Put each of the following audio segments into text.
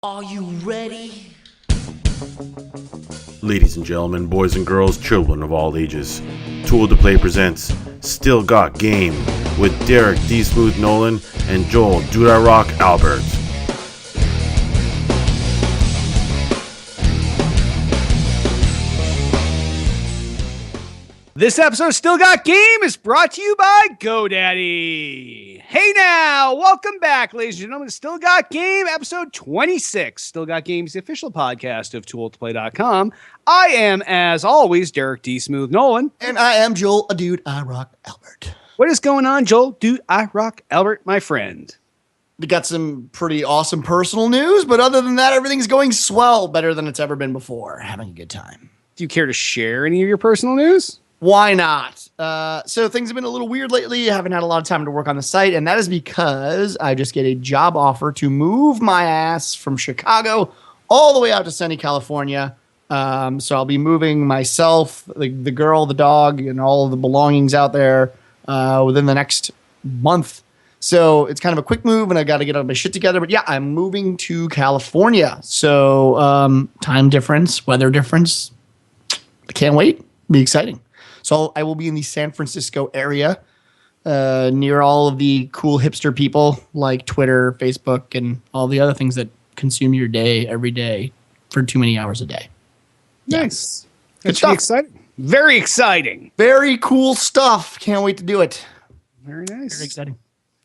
Are you ready? Ladies and gentlemen, boys and girls, children of all ages, Tool to Play presents Still Got Game with Derek D. Smooth Nolan and Joel Dude I Rock Albert. This episode of Still Got Game is brought to you by GoDaddy. Hey now, welcome back, ladies and gentlemen, to Still Got Game, episode 26. Still Got Game is the official podcast of tooltoplay.com. I am, as always, Derek D. Smooth Nolan. And I am Joel, a Dude I Rock Albert. What is going on, Joel? Dude I Rock Albert, my friend. We got some pretty awesome personal news, but other than that, everything's going swell, better than it's ever been before. Having a good time. Do you care to share any of your personal news? Why not? So things have been a little weird lately. I haven't had a lot of time to work on the site, and that is because I just get a job offer to move my ass from Chicago all the way out to sunny California. So I'll be moving myself, the girl, the dog, and all of the belongings out there within the next month. So it's kind of a quick move, and I got to get all my shit together. But yeah, I'm moving to California. So time difference, weather difference. I can't wait. It'll be exciting. So I will be in the San Francisco area, near all of the cool hipster people like Twitter, Facebook, and all the other things that consume your day every day for too many hours a day. Nice. Good That should be stuff. exciting. Very exciting. Very cool stuff. Can't wait to do it. Very nice. Very exciting.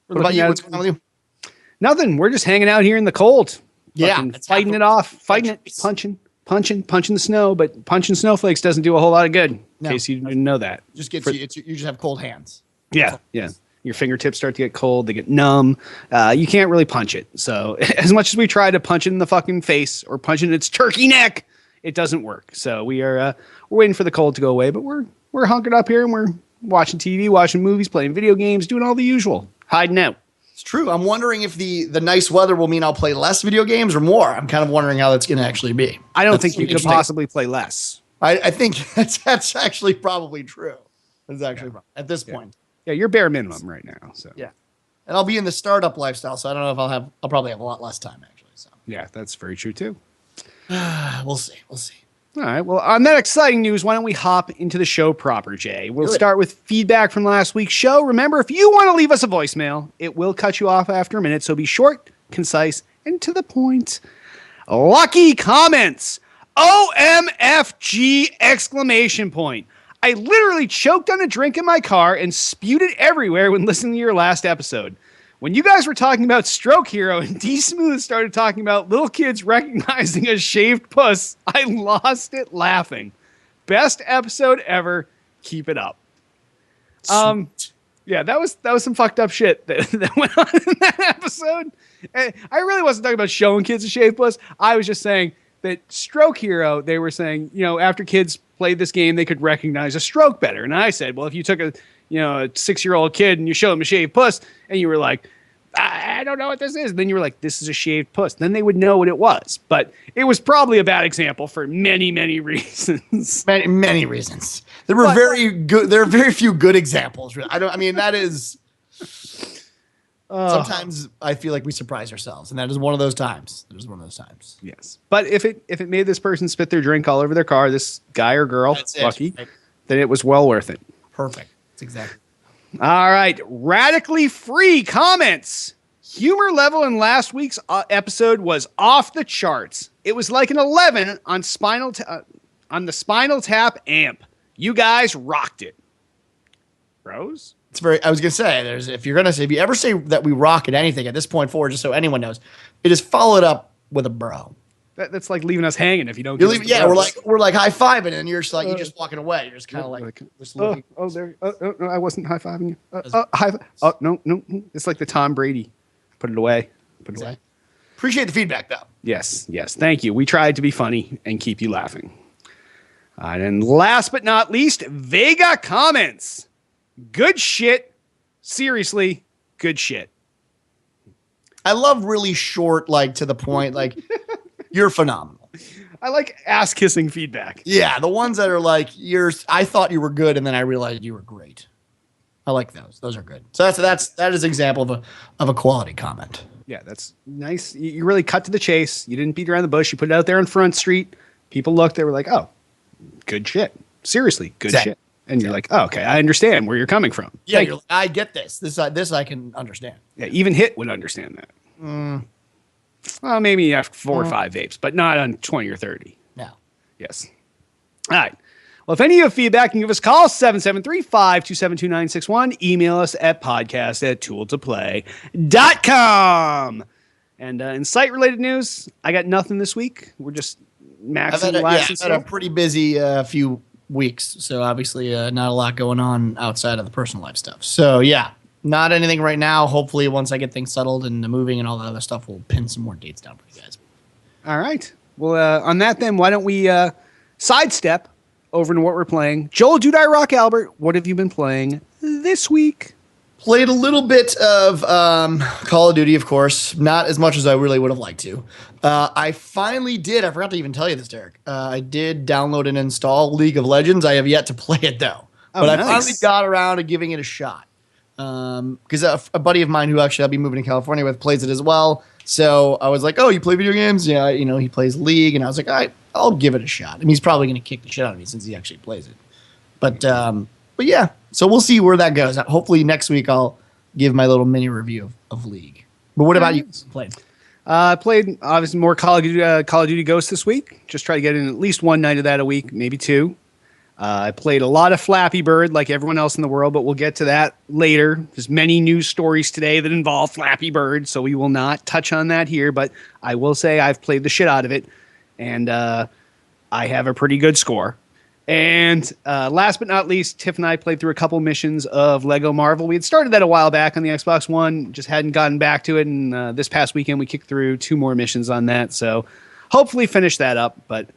What about you? What's going on with you? Nothing. We're just hanging out here in the cold. Yeah, Fucking it's fighting half it a- off, fighting it, punching the snow. But punching snowflakes doesn't do a whole lot of good. No. In case you didn't know that. Just gets you. You just have cold hands. Yeah. Your fingertips start to get cold. They get numb. You can't really punch it. So as much as we try to punch it in the fucking face or punch it in its turkey neck, it doesn't work. So we're waiting for the cold to go away. But we're hunkered up here and we're watching TV, watching movies, playing video games, doing all the usual, hiding out. It's true. I'm wondering if the nice weather will mean I'll play less video games or more. I'm kind of wondering how that's going to actually be. I don't That's think you could interesting. possibly play less. I think that's actually probably true. That's actually at this point. Yeah, you're bare minimum right now. So Yeah. And I'll be in the startup lifestyle, so I don't know if I'll probably have a lot less time actually. So yeah, that's very true too. we'll see. We'll see. All right. Well, on that exciting news, why don't we hop into the show proper, Jay? We'll Do it. start with feedback from last week's show. Remember, if you want to leave us a voicemail, it will cut you off after a minute. So be short, concise, and to the point. Lucky comments. OMFG exclamation point. I literally choked on a drink in my car and spewed it everywhere when listening to your last episode. When you guys were talking about Stroke Hero and D Smooth started talking about little kids recognizing a shaved puss, I lost it laughing. Best episode ever. Keep it up. Yeah, that was some fucked up shit that went on in that episode. And I really wasn't talking about showing kids a shaved puss. I was just saying that Stroke Hero, they were saying, after kids played this game, they could recognize a stroke better. And I said, well, if you took a 6-year-old kid and you showed him a shaved puss and you were like, I don't know what this is. And then you were like, this is a shaved puss. Then they would know what it was. But it was probably a bad example for many, many reasons. Many reasons. There were very good. There are very few good examples. That is. Sometimes I feel like we surprise ourselves, and that is one of those times. Yes. But if it made this person spit their drink all over their car, this guy or girl, That's it. lucky, then it was well worth it. Perfect. That's exactly. All right. Radically free comments. Humor level in last week's episode was off the charts. It was like an 11 on on the Spinal Tap amp. You guys rocked it. Rose? It's very. I was gonna say, if you ever say that we rock at anything at this point forward, just so anyone knows, it is followed up with a bro. That's like leaving us hanging if you don't. You're give us leaving, the yeah, rose. we're like high fiving, and you're just like you're just walking away. You're just kind of like just looking. No, I wasn't high fiving you. No. It's like the Tom Brady. Put it away. Appreciate the feedback though. Yes. Thank you. We tried to be funny and keep you laughing. And last but not least, Vega comments. Good shit. Seriously, good shit. I love really short, like to the point, like you're phenomenal. I like ass kissing feedback. Yeah, the ones that are like I thought you were good, and then I realized you were great. I like those. Those are good. So that is an example of a quality comment. Yeah, that's nice. You really cut to the chase. You didn't beat around the bush. You put it out there on Front Street. People looked. They were like, "Oh, good shit. Seriously, good shit." And you're like, "Oh, okay, I understand where you're coming from." Yeah, you're like, I get this. This I can understand. Yeah, even Hit would understand that. Well, maybe after 4 or 5 vapes, but not on 20 or 30. No. Yes. All right. Well, if any of you have feedback, you can give us a call, 773-527-2961. Email us at podcast@tooltoplay.com. And in site-related news, I got nothing this week. We're just maxing the last. I've had a pretty busy few weeks, so obviously not a lot going on outside of the personal life stuff. So, yeah, not anything right now. Hopefully, once I get things settled and the moving and all that other stuff, we'll pin some more dates down for you guys. All right. Well, on that then, why don't we sidestep over into what we're playing. Joel, Dude, I Rock Albert, what have you been playing this week? Played a little bit of Call of Duty, of course. Not as much as I really would have liked to. I finally did. I forgot to even tell you this, Derek. I did download and install League of Legends. I have yet to play it, though. Oh, but nice. I finally got around to giving it a shot. Because a buddy of mine who actually I'll be moving to California with plays it as well. So I was like, oh, you play video games? Yeah, he plays League. And I was like, all right, I'll give it a shot. I mean, he's probably going to kick the shit out of me since he actually plays it. But yeah, so we'll see where that goes. Hopefully next week I'll give my little mini review of League. But what about you? Played? I played obviously more Call of Duty Ghosts this week. Just try to get in at least one night of that a week, maybe 2. I played a lot of Flappy Bird like everyone else in the world, but we'll get to that later. There's many news stories today that involve Flappy Bird, so we will not touch on that here. But I will say I've played the shit out of it, and I have a pretty good score. And last but not least, Tiff and I played through a couple missions of Lego Marvel. We had started that a while back on the Xbox One, just hadn't gotten back to it. And this past weekend, we kicked through 2 more missions on that. So hopefully finish that up. But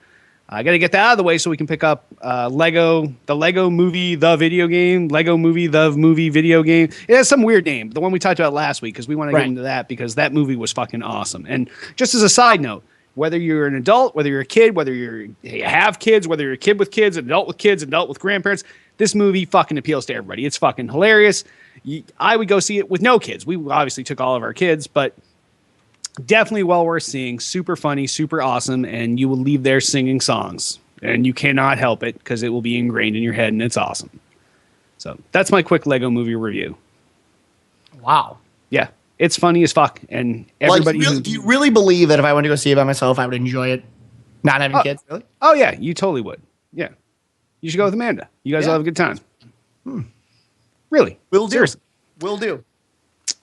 I got to get that out of the way so we can pick up the Lego Movie, the video game, Lego Movie, the movie video game. It has some weird name, the one we talked about last week, because we want to get into that because that movie was fucking awesome. And just as a side note, whether you're an adult, whether you're a kid, whether you have kids, whether you're a kid with kids, an adult with kids, an adult with grandparents, this movie fucking appeals to everybody. It's fucking hilarious. I would go see it with no kids. We obviously took all of our kids, but definitely well worth seeing. Super funny, super awesome, and you will leave there singing songs. And you cannot help it because it will be ingrained in your head, and it's awesome. So that's my quick Lego movie review. Wow. Yeah. It's funny as fuck, and everybody. Do you really believe that if I went to go see it by myself, I would enjoy it, not having kids? Really? Oh yeah, you totally would. Yeah, you should go with Amanda. You guys will have a good time. Really? Will do. Seriously. Will do.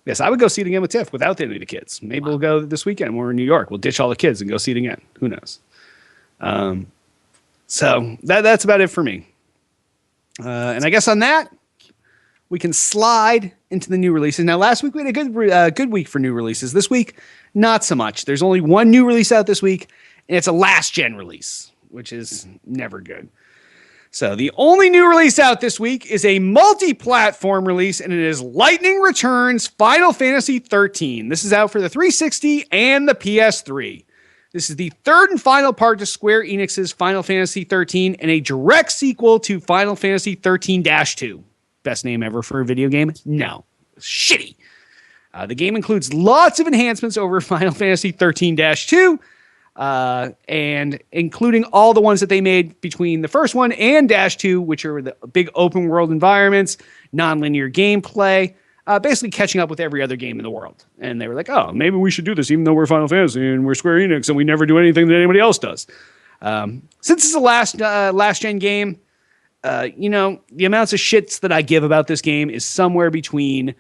Yes, I would go see it again with Tiff without any of the kids. Maybe we'll go this weekend. We're in New York. We'll ditch all the kids and go see it again. Who knows? So that's about it for me. And I guess on that, we can slide into the new releases. Now, last week we had a good week for new releases. This week, not so much. There's only one new release out this week, and it's a last-gen release, which is never good. So the only new release out this week is a multi-platform release, and it is Lightning Returns Final Fantasy XIII. This is out for the 360 and the PS3. This is the third and final part to Square Enix's Final Fantasy XIII and a direct sequel to Final Fantasy XIII-2. Best name ever for a video game? No. Shitty. The game includes lots of enhancements over Final Fantasy XIII-2, and including all the ones that they made between the first one and -2, which are the big open world environments, non-linear gameplay, basically catching up with every other game in the world. And they were like, oh, maybe we should do this, even though we're Final Fantasy and we're Square Enix and we never do anything that anybody else does. Since it's a last-gen game, the amounts of shits that I give about this game is somewhere between,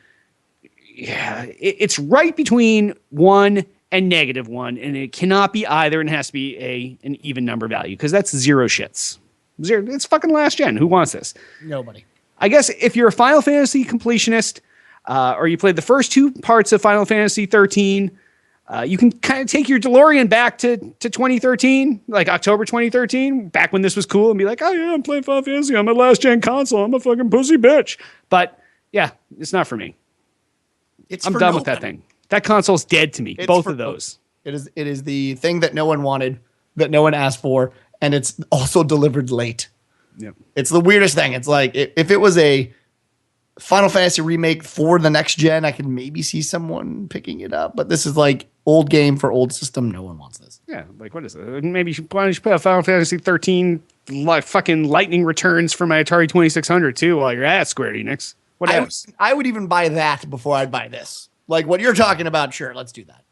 it's right between 1 and -1, and it cannot be either, and it has to be an even number value, because that's 0 shits. 0, it's fucking last gen. Who wants this? Nobody. I guess if you're a Final Fantasy completionist, or you played the first 2 parts of Final Fantasy 13, you can kind of take your DeLorean back to 2013, like October 2013, back when this was cool, and be like, oh yeah, I'm playing Final Fantasy on my last gen console. I'm a fucking pussy bitch. But yeah, it's not for me. I'm done with that thing. That console's dead to me. Both of those. It is the thing that no one wanted, that no one asked for, and it's also delivered late. Yep. It's the weirdest thing. It's like if it was a Final Fantasy remake for the next gen. I could maybe see someone picking it up, but this is like old game for old system. No one wants this. Yeah, like what is it? Maybe why don't you play a Final Fantasy 13 like fucking lightning returns for my Atari 2600 too while you're at Square Enix. What else? I would even buy that before I'd buy this. Like what you're talking about, sure, let's do that.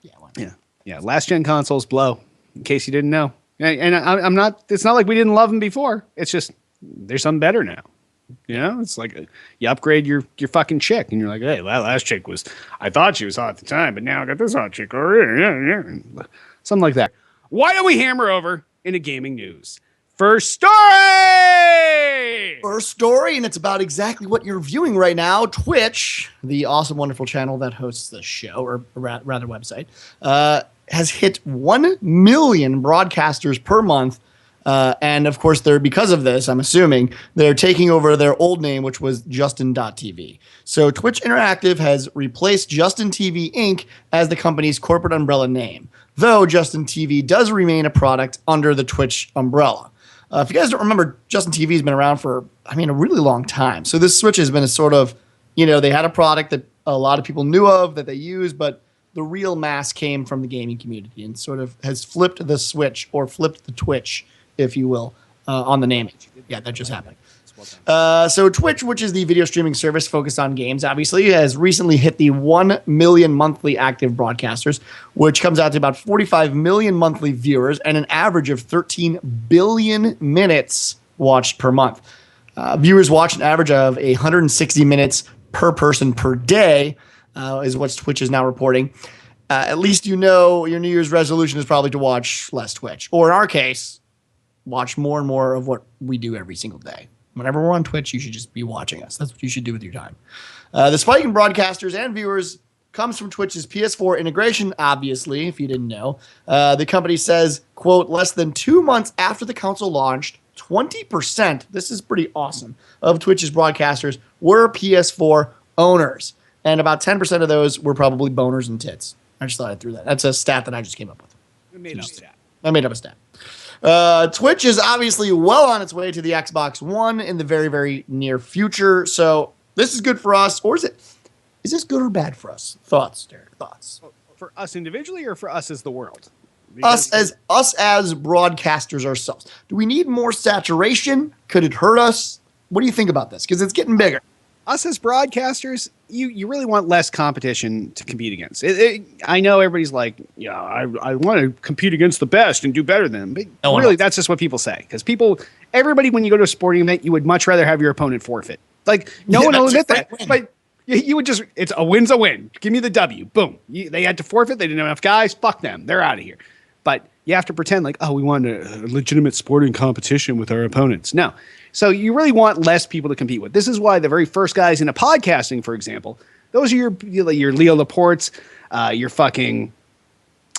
Yeah, why not? Yeah. Last gen consoles blow. In case you didn't know, and I'm not. It's not like we didn't love them before. It's just there's something better now. You know, it's like you upgrade your fucking chick, and you're like, hey, that last chick was. I thought she was hot at the time, but now I got this hot chick over here. Something like that. Why don't we hammer over into gaming news? First story, and it's about exactly what you're viewing right now. Twitch, the awesome, wonderful channel that hosts the show, or rather website, has hit 1 million broadcasters per month. And of course, because of this, I'm assuming they're taking over their old name, which was Justin.tv. So Twitch Interactive has replaced Justin TV Inc. as the company's corporate umbrella name, though Justin TV does remain a product under the Twitch umbrella. If you guys don't remember, Justin TV has been around for, a really long time. So this switch has been a sort of, they had a product that a lot of people knew of that they used, but the real mass came from the gaming community and sort of has flipped the switch or flipped the Twitch, if you will, on the naming. Yeah, that just happened. So Twitch, which is the video streaming service focused on games, obviously, has recently hit the 1 million monthly active broadcasters, which comes out to about 45 million monthly viewers and an average of 13 billion minutes watched per month. Viewers watch an average of 160 minutes per person per day, is what Twitch is now reporting. At least your New Year's resolution is probably to watch less Twitch. Or in our case, watch more and more of what we do every single day. Whenever we're on Twitch, you should just be watching us. That's what you should do with your time. The spike in broadcasters and viewers comes from Twitch's PS4 integration, obviously, if you didn't know. The company says, quote, less than 2 months after the console launched, 20%, this is pretty awesome, of Twitch's broadcasters were PS4 owners. And about 10% of those were probably boners and tits. I just thought I'd throw that. That's a stat that I just came up with. I made up a stat. Twitch is obviously well on its way to the Xbox One in the very, very near future. So this is good for us, or is this good or bad for us? Thoughts, Derek? Thoughts? For us individually, or for us as the world? Us as broadcasters ourselves. Do we need more saturation? Could it hurt us? What do you think about this? Because it's getting bigger. Us as broadcasters, you really want less competition to compete against. I know everybody's like, yeah, I want to compete against the best and do better than them. But really, that's just what people say. Because everybody, when you go to a sporting event, you would much rather have your opponent forfeit. Like, no one will admit that. But you would just, it's a win's a win. Give me the W. Boom. They had to forfeit. They didn't have enough guys. Fuck them. They're out of here. But you have to pretend like, oh, we want a legitimate sporting competition with our opponents. No. So you really want less people to compete with. This is why the very first guys into podcasting, for example, those are your Leo Laportes, your fucking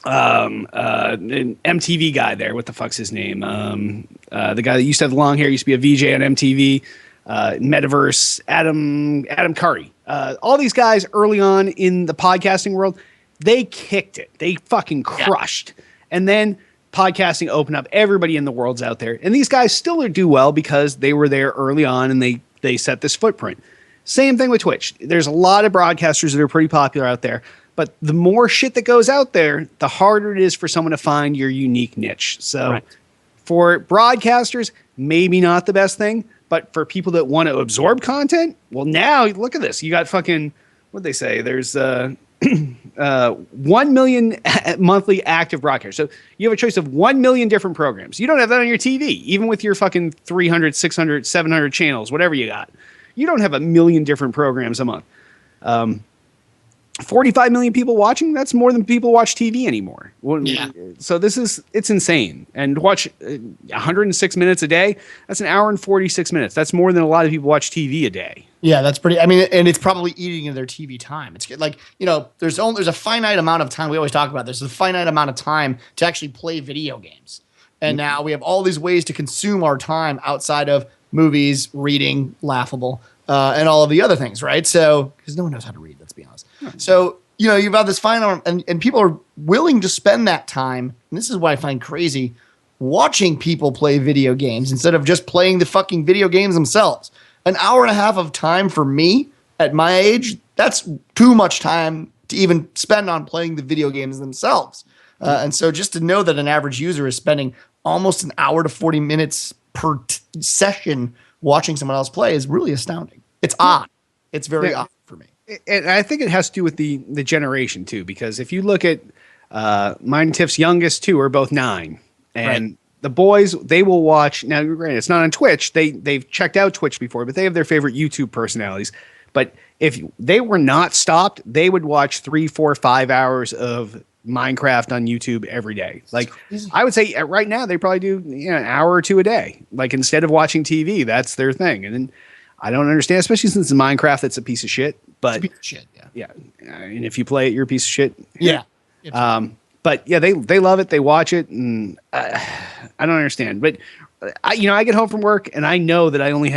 MTV guy there. What the fuck's his name? The guy that used to have long hair, used to be a VJ on MTV. Metaverse, Adam Curry. All these guys early on in the podcasting world, they kicked it. They fucking crushed. Yeah. And then podcasting opened up. Everybody in the world's out there. And these guys still do well because they were there early on and they set this footprint. Same thing with Twitch. There's a lot of broadcasters that are pretty popular out there. But the more shit that goes out there, the harder it is for someone to find your unique niche. So for broadcasters, maybe not the best thing. But for people that want to absorb content, well, now look at this. You got fucking, what'd they say? There's 1 million monthly active broadcasters. So you have a choice of 1 million different programs. You don't have that on your TV, even with your fucking 300, 600, 700 channels, whatever you got. You don't have a million different programs a month. 45 million people watching, that's more than people watch TV anymore. So it's insane. And watch 106 minutes a day, that's an hour and 46 minutes. That's more than a lot of people watch TV a day. Yeah, that's pretty, and it's probably eating into their TV time. It's like, there's a finite amount of time. We always talk about this. There's a finite amount of time to actually play video games. And now we have all these ways to consume our time outside of movies, reading, laughable, and all of the other things, right? So, because no one knows how to read, let's be honest. So, you've got this final, and people are willing to spend that time, and this is what I find crazy, watching people play video games instead of just playing the fucking video games themselves. an hour and a half of time for me at my age, that's too much time to even spend on playing the video games themselves. And so just to know that an average user is spending almost an hour to 40 minutes per session watching someone else play is really astounding. It's odd. It's very odd for me. And I think it has to do with the generation too, because if you look at mine and Tiff's youngest two are both 9, and the boys, they will watch. Now, granted, it's not on Twitch. They've checked out Twitch before, but they have their favorite YouTube personalities. But if they were not stopped, they would watch 3, 4, 5 hours of Minecraft on YouTube every day. Like, I would say right now they probably do an hour or 2 a day. Like, instead of watching TV, that's their thing. And then I don't understand, especially since it's Minecraft, that's a piece of shit. But it's a piece of shit, yeah. And if you play it, you're a piece of shit. Yeah. But yeah, they love it. They watch it, and I don't understand. But I get home from work, and I know that I only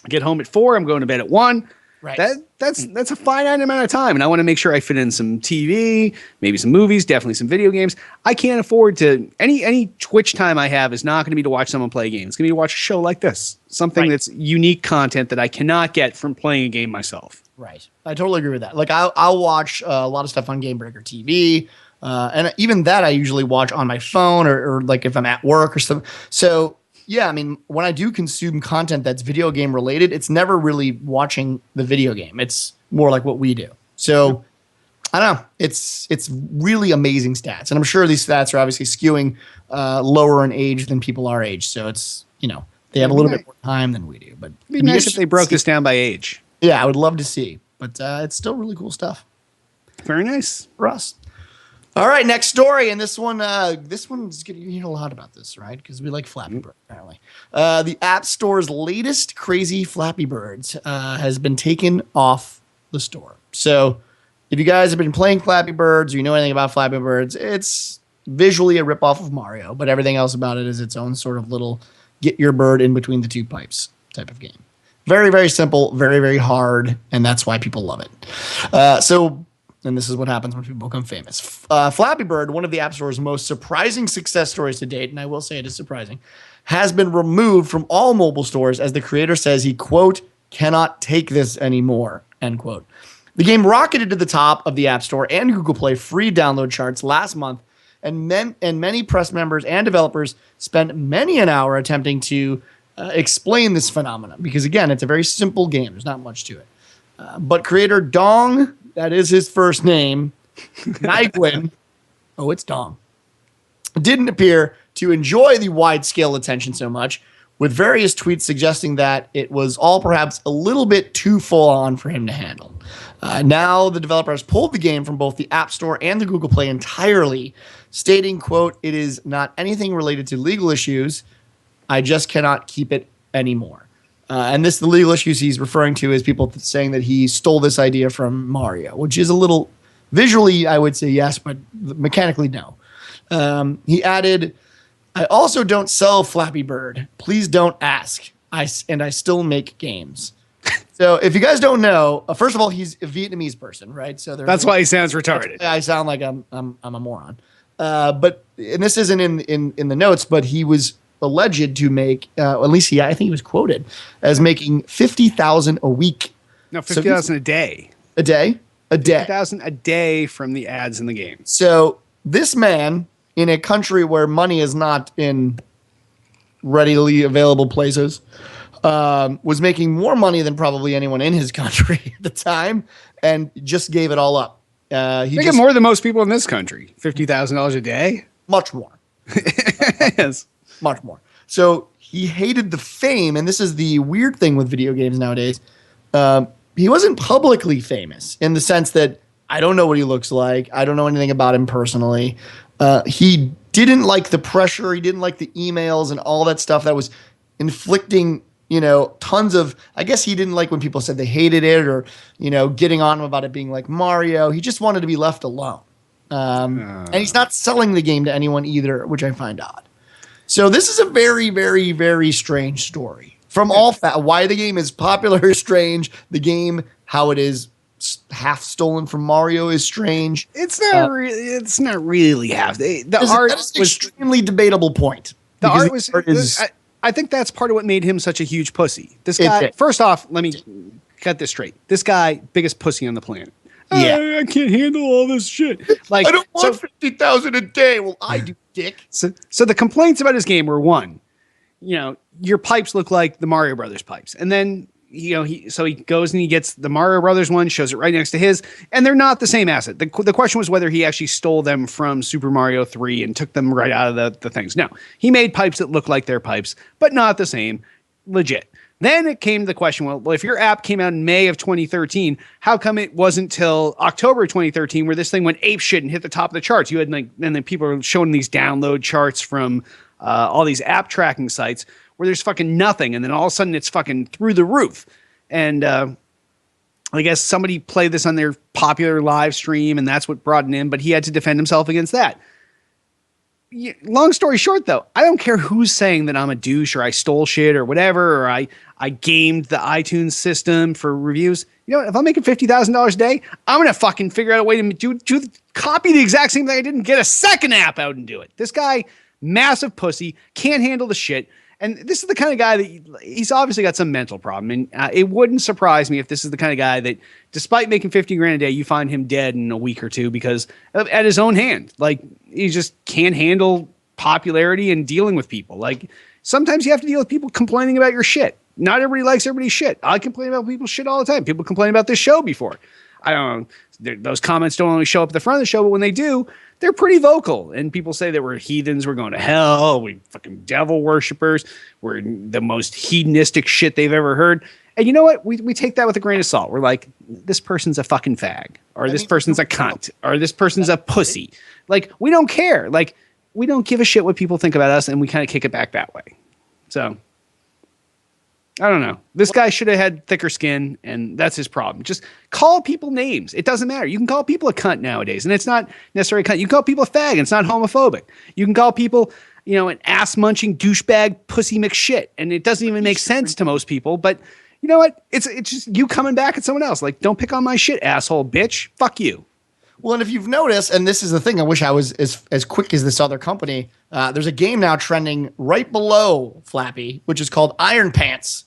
get home at 4. I'm going to bed at 1. Right. That's a finite amount of time, and I want to make sure I fit in some TV, maybe some movies, definitely some video games. I can't afford to any Twitch time I have is not going to be to watch someone play a game. It's going to be to watch a show like this, something that's unique content that I cannot get from playing a game myself. Right. I totally agree with that. Like I'll watch a lot of stuff on Game Breaker TV. And even that I usually watch on my phone or like if I'm at work or something. So yeah, I mean, when I do consume content that's video game related, it's never really watching the video game. It's more like what we do. So I don't know. It's really amazing stats. And I'm sure these stats are obviously skewing lower in age than people our age. So it's, they have a little bit more time than we do. But it'd be nice if they broke this down by age. Yeah, I would love to see. But it's still really cool stuff. Very nice. For us. All right, next story, and this one's getting you hear a lot about this, right? Because we like Flappy Bird, apparently. The App Store's latest crazy Flappy Birds has been taken off the store. So, if you guys have been playing Flappy Birds, or you know anything about Flappy Birds, it's visually a ripoff of Mario, but everything else about it is its own sort of little get your bird in between the 2 pipes type of game. Very, very simple, very, very hard, and that's why people love it. And this is what happens when people become famous. Flappy Bird, one of the App Store's most surprising success stories to date, and I will say it is surprising, has been removed from all mobile stores as the creator says he, quote, cannot take this anymore, end quote. The game rocketed to the top of the App Store and Google Play free download charts last month, and many press members and developers spent many an hour attempting to explain this phenomenon because, again, it's a very simple game. There's not much to it. But creator Dong, that is his first name, Nigwin, it's Dong, didn't appear to enjoy the wide-scale attention so much, with various tweets suggesting that it was all perhaps a little bit too full-on for him to handle. Now the developer has pulled the game from both the App Store and the Google Play entirely, stating, quote, it is not anything related to legal issues. I just cannot keep it anymore. And the legal issues he's referring to is people saying that he stole this idea from Mario, which is a little visually, I would say yes, but mechanically no. He added, I also don't sell Flappy Bird. Please don't ask. I still make games. So if you guys don't know, first of all, he's a Vietnamese person, right? So that's why he sounds retarded. I sound like I'm a moron. But and this isn't in the notes, but he was alleged to make, at least I think he was quoted as making $50,000 a week. No, $50,000 a day. A day? A day. $50,000 a day from the ads in the game. So this man, in a country where money is not in readily available places, was making more money than probably anyone in his country at the time, and just gave it all up. He making more than most people in this country. $50,000 a day? Much more. Yes. Much more. So he hated the fame, and this is the weird thing with video games nowadays. He wasn't publicly famous in the sense that I don't know what he looks like. I don't know anything about him personally. He didn't like the pressure. He didn't like the emails and all that stuff that was inflicting, tons of, I guess he didn't like when people said they hated it or, getting on him about it being like Mario. He just wanted to be left alone. And he's not selling the game to anyone either, which I find odd. So this is a very, very, very strange story. From all why the game is popular is strange. The game, how it is half stolen from Mario is strange. It's not really. It's not really half. The art was an extremely debatable point. The art was. I think that's part of what made him such a huge pussy. This guy, first off, let me get this straight. This guy, biggest pussy on the planet. Yeah. I can't handle all this shit. Like, I don't want 50,000 a day. Well, I do, dick. So the complaints about his game were, one, your pipes look like the Mario Brothers pipes. And then, he goes and he gets the Mario Brothers one, shows it right next to his, and they're not the same asset. The question was whether he actually stole them from Super Mario 3 and took them right out of the things. No, he made pipes that look like their pipes, but not the same. Legit. Then it came to the question, well, if your app came out in May of 2013, how come it wasn't till October 2013 where this thing went ape shit and hit the top of the charts? You had and then people are showing these download charts from all these app tracking sites where there's fucking nothing, and then all of a sudden it's fucking through the roof. And I guess somebody played this on their popular live stream, and that's what brought it in, but he had to defend himself against that. Long story short, though, I don't care who's saying that I'm a douche or I stole shit or whatever, or I gamed the iTunes system for reviews. If I'm making $50,000 a day, I'm going to fucking figure out a way to copy the exact same thing I didn't get a second app out and do it. This guy, massive pussy, can't handle the shit. And this is the kind of guy that he's obviously got some mental problem. And it wouldn't surprise me if this is the kind of guy that, despite making 50 grand a day, you find him dead in a week or two because at his own hand. Like, he just can't handle popularity and dealing with people. Like, sometimes you have to deal with people complaining about your shit. Not everybody likes everybody's shit. I complain about people's shit all the time. People complain about this show before. I don't know. Those comments don't only show up at the front of the show, but when they do, they're pretty vocal. And people say that we're heathens, we're going to hell, we fucking devil worshippers, we're the most hedonistic shit they've ever heard. And you know what? We take that with a grain of salt. We're like, this person's a fucking fag, or this person's a cunt, or this person's a pussy. Like, we don't care. Like, we don't give a shit what people think about us, and we kind of kick it back that way. So, I don't know. This guy should have had thicker skin, and that's his problem. Just call people names. It doesn't matter. You can call people a cunt nowadays, and it's not necessarily a cunt. You can call people a fag, and it's not homophobic. You can call people, an ass-munching douchebag pussy McShit, and it doesn't even make sense to most people. But you know what? It's just you coming back at someone else. Like, don't pick on my shit, asshole, bitch. Fuck you. Well, and if you've noticed, and this is the thing, I wish I was as quick as this other company. There's a game now trending right below Flappy, which is called Iron Pants.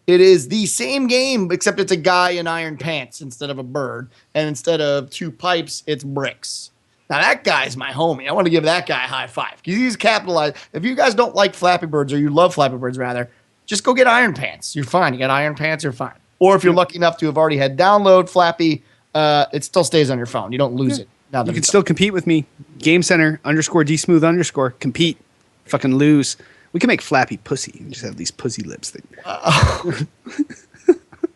It is the same game, except it's a guy in iron pants instead of a bird. And instead of 2 pipes, it's bricks. Now, that guy's my homie. I want to give that guy a high five. Because he's capitalized. If you guys don't like Flappy Birds, or you love Flappy Birds, rather, just go get Iron Pants. You're fine. You got Iron Pants, you're fine. Or if you're lucky enough to have already had download Flappy, it still stays on your phone. You don't lose it. Now you can still compete with me. Game Center _DSmooth_ compete. Fucking lose. We can make Flappy pussy and just have these pussy lips.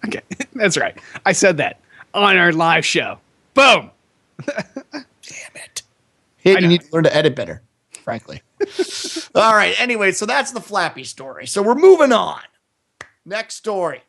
Okay, that's right. I said that on our live show. Boom. Damn it. You need to learn to edit better, frankly. All right. Anyway, so that's the Flappy story. So we're moving on. Next story.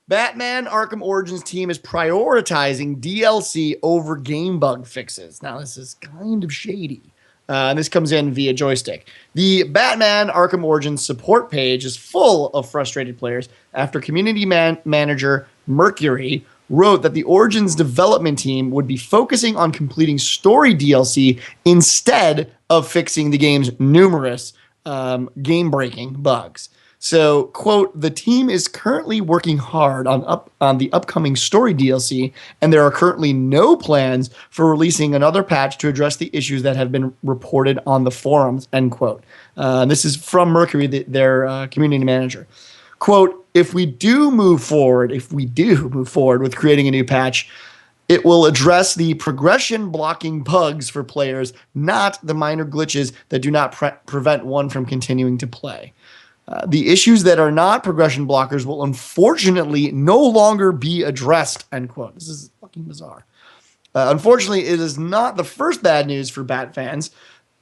Batman Arkham Origins team is prioritizing DLC over game bug fixes. Now, this is kind of shady. And this comes in via joystick. The Batman Arkham Origins support page is full of frustrated players after community manager Mercury wrote that the Origins development team would be focusing on completing story DLC instead of fixing the game's numerous game-breaking bugs. So, quote, the team is currently working hard on the upcoming story DLC, and there are currently no plans for releasing another patch to address the issues that have been reported on the forums, end quote. This is from Mercury, their community manager. Quote, if we do move forward with creating a new patch, it will address the progression blocking bugs for players, not the minor glitches that do not prevent one from continuing to play. The issues that are not progression blockers will unfortunately no longer be addressed, end quote. This is fucking bizarre. Unfortunately, it is not the first bad news for Bat fans.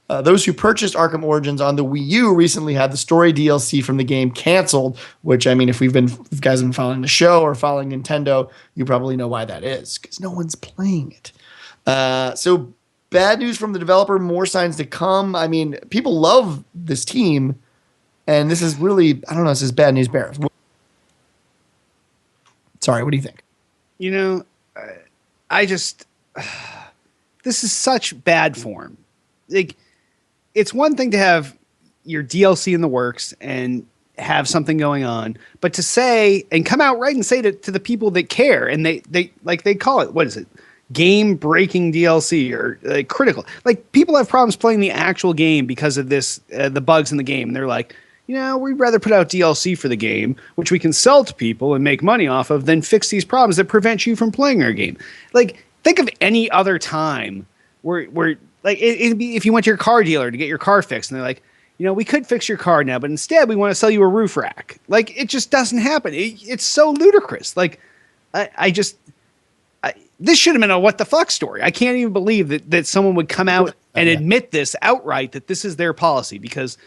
Those who purchased Arkham Origins on the Wii U recently had the story DLC from the game canceled, which, I mean, if you guys have been following the show or following Nintendo, you probably know why that is, because no one's playing it. So bad news from the developer, more signs to come. I mean, people love this team. And this is really, I don't know, this is bad news bears. Sorry, what do you think? This is such bad form. Like, it's one thing to have your DLC in the works and have something going on, but to say and come out right and say to the people that care, and they call it, what is it? Game breaking DLC or critical. Like, people have problems playing the actual game because of this, the bugs in the game. And they're like, we'd rather put out DLC for the game, which we can sell to people and make money off of, than fix these problems that prevent you from playing our game. Like, think of any other time where like, it'd be if you went to your car dealer to get your car fixed, and they're like, we could fix your car now, but instead we want to sell you a roof rack. Like, it just doesn't happen. It's so ludicrous. Like, this should have been a what the fuck story. I can't even believe that someone would come out and admit this outright, that this is their policy, because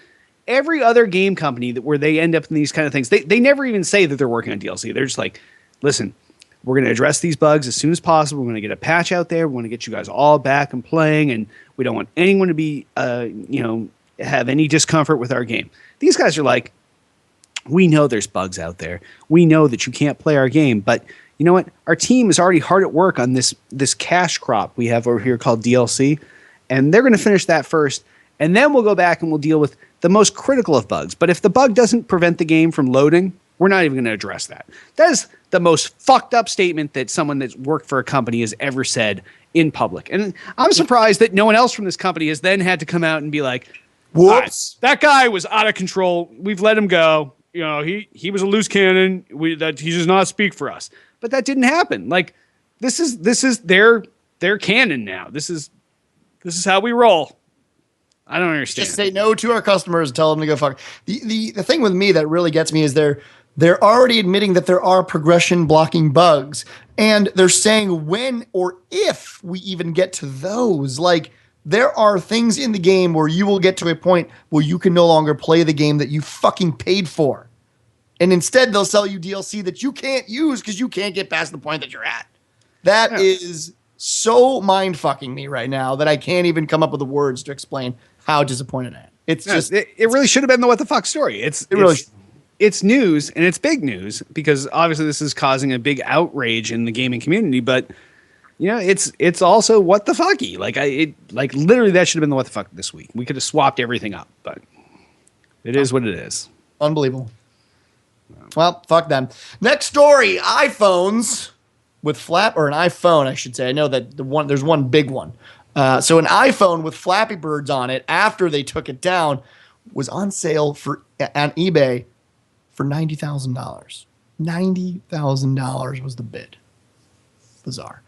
every other game company where they end up in these kind of things, they never even say that they're working on DLC. They're just like, listen, we're going to address these bugs as soon as possible. We're going to get a patch out there. We want to get you guys all back and playing, and we don't want anyone to be, have any discomfort with our game. These guys are like, we know there's bugs out there. We know that you can't play our game, but you know what? Our team is already hard at work on this cash crop we have over here called DLC, and they're going to finish that first, and then we'll go back and we'll deal with the most critical of bugs. But if the bug doesn't prevent the game from loading, we're not even going to address that. That is the most fucked up statement that someone that's worked for a company has ever said in public. And I'm surprised that no one else from this company has then had to come out and be like, whoops, that guy was out of control. We've let him go. He was a loose cannon. He does not speak for us. But that didn't happen. Like, this is their canon now. This is how we roll. I don't understand. Just say no to our customers and tell them to go fuck. The thing with me that really gets me is they're already admitting that there are progression blocking bugs, and they're saying when or if we even get to those. Like, there are things in the game where you will get to a point where you can no longer play the game that you fucking paid for. And instead they'll sell you DLC that you can't use because you can't get past the point that you're at. That is so mind fucking me right now that I can't even come up with the words to explain how disappointed I am. It's just, it really should have been the what the fuck story. It's news, and it's big news, because obviously this is causing a big outrage in the gaming community, but it's also what the fucky. Like literally that should have been the what the fuck this week. We could have swapped everything up, but it is what it is. Unbelievable. Well, fuck them. Next story, iPhones with or an iPhone, I should say. I know that there's one big one. So an iPhone with Flappy Birds on it, after they took it down, was on sale on eBay for $90,000. $90,000 was the bid. Bizarre.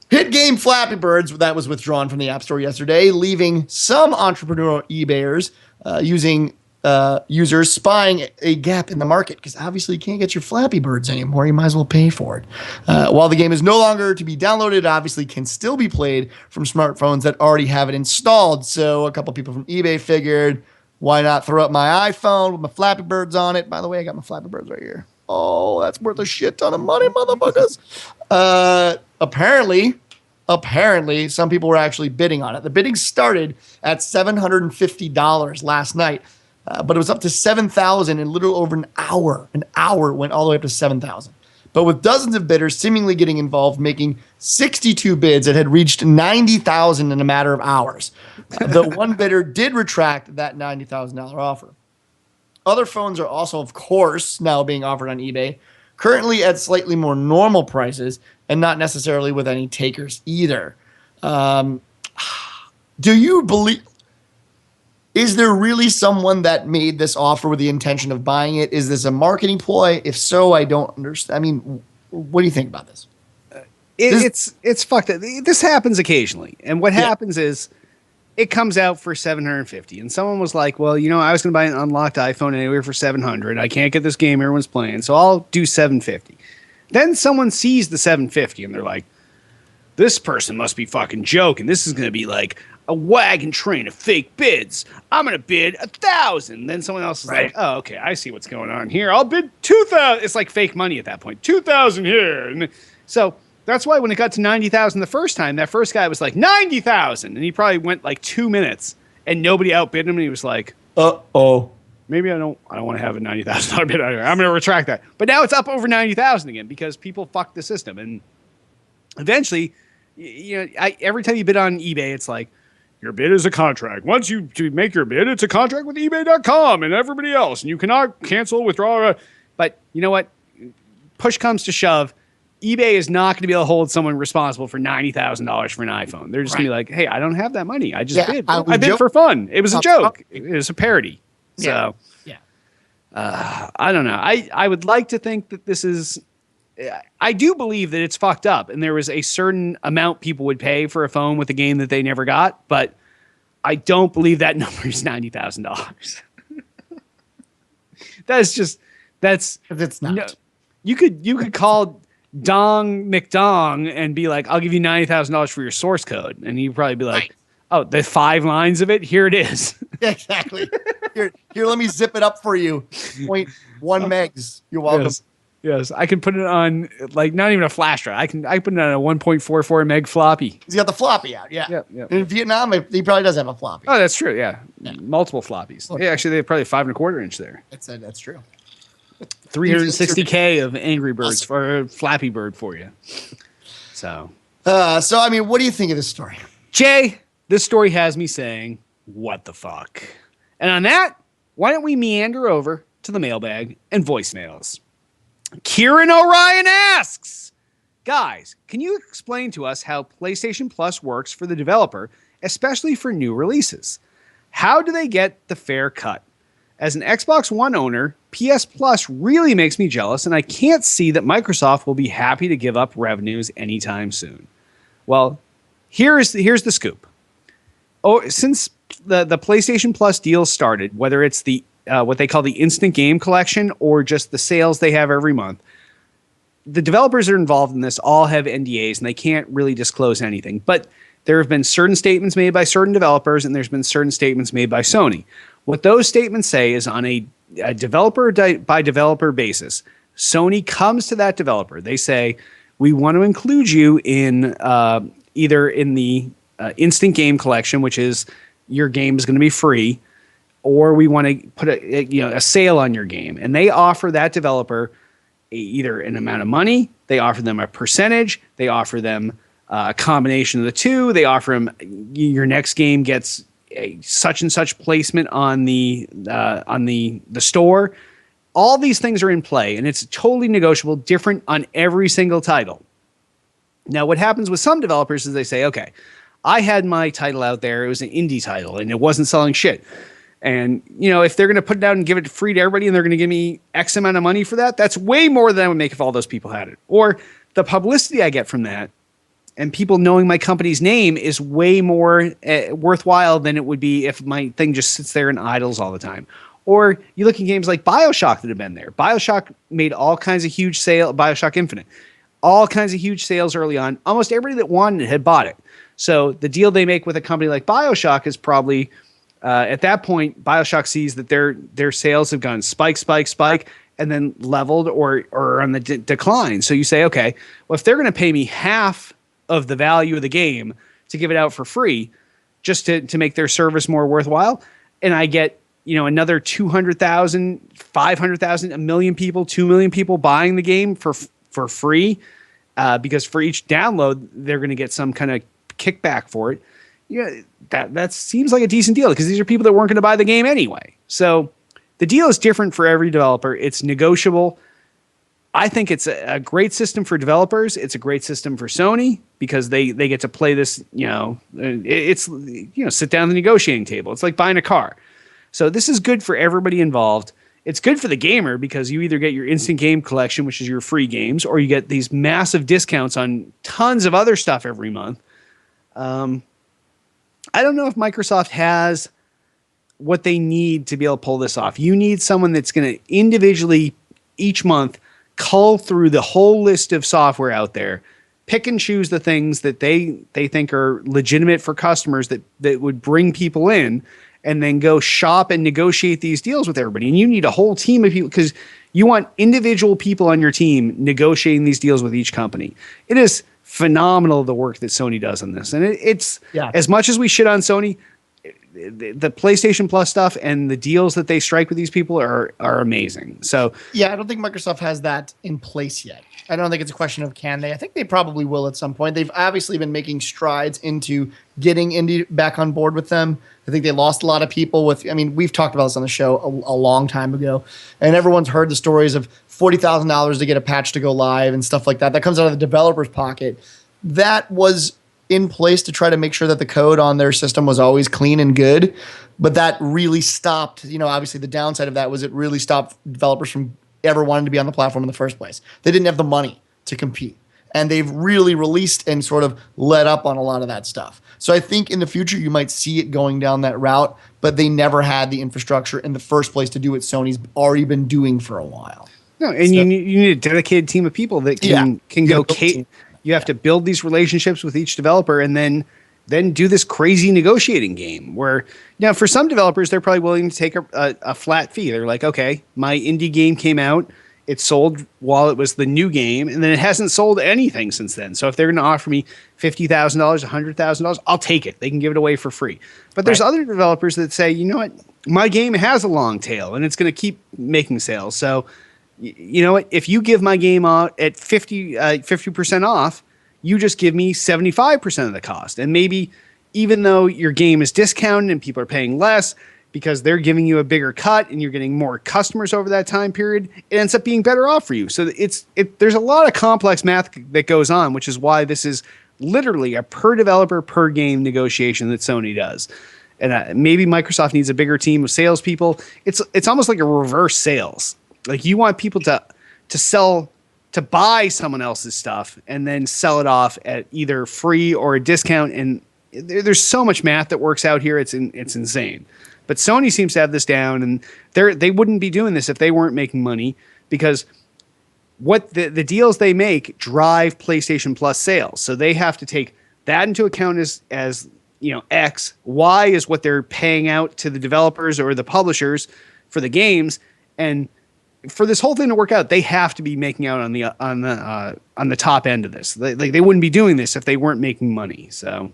Hit game Flappy Birds, that was withdrawn from the App Store yesterday, leaving some entrepreneurial eBayers users spying a gap in the market, because obviously you can't get your Flappy Birds anymore. You might as well pay for it. While the game is no longer to be downloaded, it obviously can still be played from smartphones that already have it installed. So a couple people from eBay figured, why not throw up my iPhone with my Flappy Birds on it? By the way, I got my Flappy Birds right here. Oh, that's worth a shit ton of money, motherfuckers. Apparently, some people were actually bidding on it. The bidding started at $750 last night. But it was up to $7,000 in a little over an hour. An hour went all the way up to $7,000. But with dozens of bidders seemingly getting involved, making 62 bids that had reached $90,000 in a matter of hours. The one bidder did retract that $90,000 offer. Other phones are also, of course, now being offered on eBay, currently at slightly more normal prices, and not necessarily with any takers either. Do you believe... Is there really someone that made this offer with the intention of buying it? Is this a marketing ploy? If so, I don't understand. I mean, what do you think about this? It's fucked up. This happens occasionally. And what happens is it comes out for $750. And someone was like, well, I was going to buy an unlocked iPhone anywhere for $700. I can't get this game everyone's playing, so I'll do $750. Then someone sees the $750 and they're like, this person must be fucking joking. This is going to be like a wagon train of fake bids. I'm going to bid 1,000. Then someone else is like, oh, okay, I see what's going on here. I'll bid 2,000. It's like fake money at that point. 2,000 here. And so that's why when it got to 90,000 the first time, that first guy was like 90,000. And he probably went like 2 minutes and nobody outbid him. And he was like, uh-oh. Maybe I don't want to have a $90,000 bid out here. I'm going to retract that. But now it's up over 90,000 again because people fucked the system. And eventually, every time you bid on eBay, it's like, your bid is a contract. Once you make your bid, it's a contract with eBay.com and everybody else, and you cannot cancel, withdraw. But you know what? Push comes to shove, eBay is not going to be able to hold someone responsible for $90,000 for an iPhone. They're just going to be like, hey, I don't have that money. I just bid. I bid for fun. It was a joke. It was a parody. So, I don't know. I would like to think that this is... I do believe that it's fucked up, and there was a certain amount people would pay for a phone with a game that they never got, but I don't believe that number is $90,000. It's not. No, you could call Dong McDong and be like, I'll give you $90,000 for your source code. And he'd probably be like, oh, the 5 lines of it, here it is. Exactly. Here, let me zip it up for you. 0.1 megs. You're welcome. Yes, I can put it on like not even a flash drive. I put it on a 1.44 meg floppy. He's got the floppy out. Yeah. In Vietnam, he probably does have a floppy. Oh, that's true. Yeah. Multiple floppies. Okay. Yeah, actually, they have probably 5 1/4 inch there. That's true. 360K of Angry Birds for Flappy Bird for you. So I mean, what do you think of this story, Jay? This story has me saying, "What the fuck?" And on that, why don't we meander over to the mailbag and voicemails? Kieran Orion asks, guys, can you explain to us how PlayStation Plus works for the developer, especially for new releases? How do they get the fair cut? As an Xbox One owner, PS Plus really makes me jealous, and I can't see that Microsoft will be happy to give up revenues anytime soon. Well, here's the scoop. Since the PlayStation Plus deal started, whether it's the what they call the Instant Game Collection or just the sales they have every month, the developers that are involved in this all have NDAs and they can't really disclose anything. But there have been certain statements made by certain developers and there's been certain statements made by Sony. What those statements say is on a developer by developer basis, Sony comes to that developer. They say, we want to include you in either in the Instant Game Collection, which is your game is going to be free, or we want to put a sale on your game. And they offer that developer either an amount of money, they offer them a percentage, they offer them a combination of the two, they offer them your next game gets a such and such placement on the store. All these things are in play, and it's totally negotiable, different on every single title. Now, what happens with some developers is they say, okay, I had my title out there, it was an indie title, and it wasn't selling shit. And, if they're going to put it out and give it free to everybody and they're going to give me X amount of money for that, that's way more than I would make if all those people had it. Or the publicity I get from that and people knowing my company's name is way more worthwhile than it would be if my thing just sits there and idles all the time. Or you look at games like BioShock that have been there. BioShock made all kinds of huge sales, BioShock Infinite, all kinds of huge sales early on. Almost everybody that wanted it had bought it. So the deal they make with a company like BioShock is probably... at that point, BioShock sees that their sales have gone spike, and then leveled or on the decline. So you say, okay, well, if they're going to pay me half of the value of the game to give it out for free, just to make their service more worthwhile, and I get another 200,000, 500,000, 1 million people, 2 million people buying the game for free, because for each download they're going to get some kind of kickback for it. That seems like a decent deal because these are people that weren't going to buy the game anyway. So the deal is different for every developer. It's negotiable. I think it's a great system for developers. It's a great system for Sony because they get to play this, it's sit down at the negotiating table. It's like buying a car. So this is good for everybody involved. It's good for the gamer because you either get your Instant Game Collection, which is your free games, or you get these massive discounts on tons of other stuff every month. I don't know if Microsoft has what they need to be able to pull this off. You need someone that's going to individually each month cull through the whole list of software out there, pick and choose the things that they think are legitimate for customers that would bring people in, and then go shop and negotiate these deals with everybody. And you need a whole team of people because you want individual people on your team negotiating these deals with each company. It is phenomenal the work that Sony does on this. And it's as much as we shit on Sony, the PlayStation Plus stuff and the deals that they strike with these people are amazing. So yeah, I don't think Microsoft has that in place yet. I don't think it's a question of can they. I think they probably will at some point. They've obviously been making strides into getting indie back on board with them. I think they lost a lot of people with, I mean, we've talked about this on the show a long time ago, and everyone's heard the stories of $40,000 to get a patch to go live and stuff like that. That comes out of the developer's pocket. That was in place to try to make sure that the code on their system was always clean and good. But that really stopped, obviously the downside of that was it really stopped developers from ever wanting to be on the platform in the first place. They didn't have the money to compete. And they've really released and sort of let up on a lot of that stuff. So I think in the future you might see it going down that route, but they never had the infrastructure in the first place to do what Sony's already been doing for a while. No, and you need a dedicated team of people that can go. You have to build these relationships with each developer, and then do this crazy negotiating game. Where for some developers, they're probably willing to take a flat fee. They're like, okay, my indie game came out, it sold while it was the new game, and then it hasn't sold anything since then. So if they're going to offer me $50,000, $100,000, I'll take it. They can give it away for free. But there's other developers that say, you know what, my game has a long tail, and it's going to keep making sales. So you know what? If you give my game out at 50% off, you just give me 75% of the cost. And maybe even though your game is discounted and people are paying less because they're giving you a bigger cut and you're getting more customers over that time period, it ends up being better off for you. So there's a lot of complex math that goes on, which is why this is literally a per developer per game negotiation that Sony does. And maybe Microsoft needs a bigger team of salespeople. It's almost like a reverse sales. Like you want people to buy someone else's stuff and then sell it off at either free or a discount. And there's so much math that works out here. It's insane. But Sony seems to have this down, and they wouldn't be doing this if they weren't making money, because what the deals they make drive PlayStation Plus sales. So they have to take that into account as X. Y is what they're paying out to the developers or the publishers for the games, and for this whole thing to work out, they have to be making out on the top end of this. They wouldn't be doing this if they weren't making money. So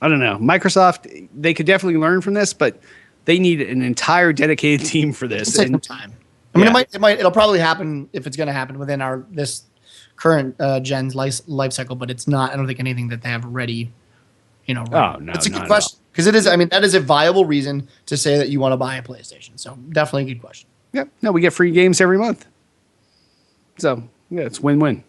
I don't know. Microsoft, they could definitely learn from this, but they need an entire dedicated team for this. It'll take some time. I mean, it'll probably happen if it's going to happen within this current gen's life cycle, but it's not. I don't think anything that they have ready. Ready. Oh no, it's a good question, because it is. I mean, that is a viable reason to say that you want to buy a PlayStation. So definitely a good question. Yep. No, we get free games every month. So, yeah, it's win-win.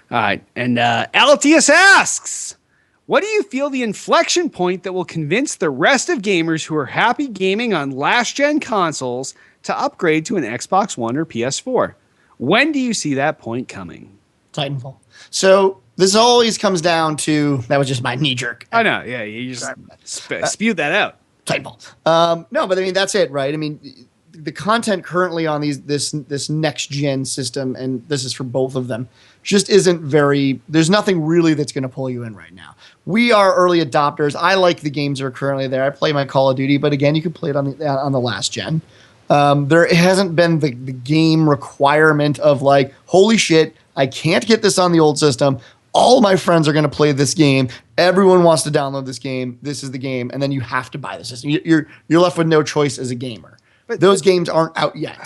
All right. And Altius asks, what do you feel the inflection point that will convince the rest of gamers who are happy gaming on last-gen consoles to upgrade to an Xbox One or PS4? When do you see that point coming? Titanfall. So this always comes down to, that was just my knee-jerk. I know. Yeah, you just spewed that out. Titanfall. No, but I mean, that's it, right? I mean, the content currently on this next gen system, and this is for both of them, just isn't very. There's nothing really that's going to pull you in right now. We are early adopters. I like the games that are currently there. I play my Call of Duty, but again, you can play it on the last gen. There hasn't been the game requirement of like, holy shit, I can't get this on the old system. All my friends are going to play this game. Everyone wants to download this game. This is the game, and then you have to buy the system. You're left with no choice as a gamer. But those games aren't out yet.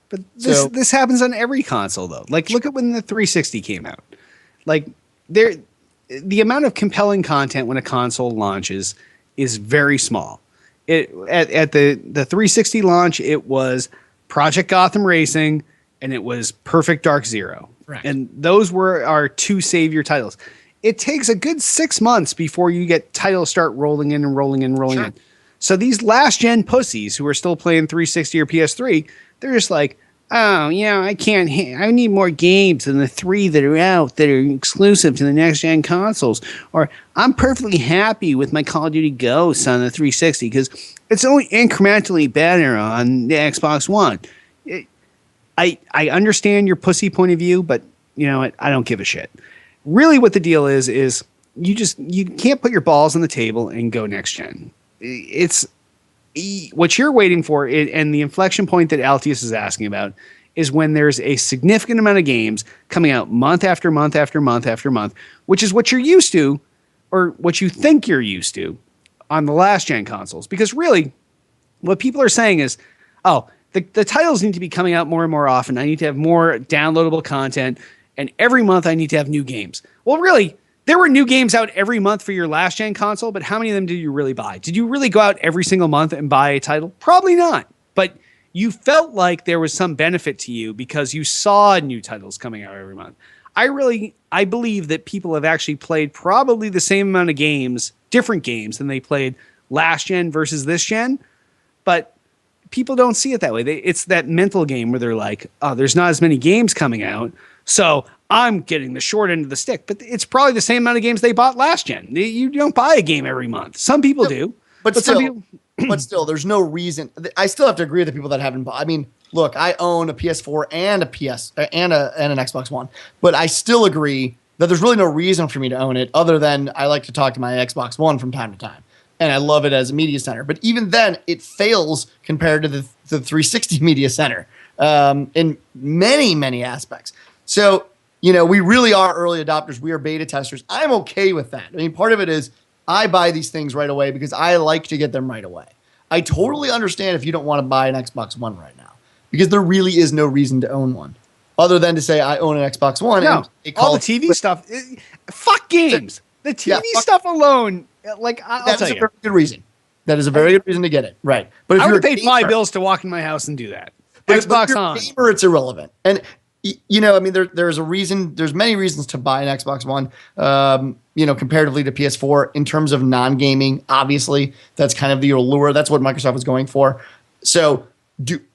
But this happens on every console, though. Like, look at when the 360 came out. Like, the amount of compelling content when a console launches is very small. At the 360 launch, it was Project Gotham Racing, and it was Perfect Dark Zero. Right. And those were our two savior titles. It takes a good 6 months before you get titles start rolling in and rolling in and rolling in. So these last-gen pussies who are still playing 360 or PS3, they're just like, oh, I can't. I need more games than the 3 that are out that are exclusive to the next-gen consoles. Or I'm perfectly happy with my Call of Duty Ghosts on the 360 because it's only incrementally better on the Xbox One. I understand your pussy point of view, but you know what? I don't give a shit. Really what the deal is you can't put your balls on the table and go next-gen. It's what you're waiting for, and the inflection point that Altius is asking about is when there's a significant amount of games coming out month after month after month after month, which is what you're used to, or what you think you're used to, on the last gen consoles. Because really, what people are saying is, oh, the titles need to be coming out more and more often. I need to have more downloadable content, and every month I need to have new games. Well, really, there were new games out every month for your last gen console, but how many of them did you really buy? Did you really go out every single month and buy a title? Probably not. But you felt like there was some benefit to you because you saw new titles coming out every month. I believe that people have actually played probably the same amount of games, different games, than they played last gen versus this gen. But people don't see it that way. It's that mental game where they're like, oh, there's not as many games coming out, so I'm getting the short end of the stick. But it's probably the same amount of games they bought last gen. You don't buy a game every month. Some people do. But some still, people but still, there's no reason. I still have to agree with the people that haven't bought. I mean, look, I own a PS4 and a PS and an Xbox One, but I still agree that there's really no reason for me to own it other than I like to talk to my Xbox One from time to time, and I love it as a media center. But even then, it fails compared to the 360 media center in many aspects. So, we really are early adopters. We are beta testers. I'm okay with that. I mean, part of it is I buy these things right away because I like to get them right away. I totally understand if you don't want to buy an Xbox One right now because there really is no reason to own one other than to say I own an Xbox One. No, all the TV stuff. Fuck games. The TV stuff alone, I'll tell you. Very good reason. That is a very good reason to get it. Right. But if I you're would have paid my bills to walk in my house and do that. but Xbox if you're on. a gamer, it's irrelevant. And I mean, there's a reason. There's many reasons to buy an Xbox One. Comparatively to PS4 in terms of non-gaming. Obviously, that's kind of the allure. That's what Microsoft was going for. So,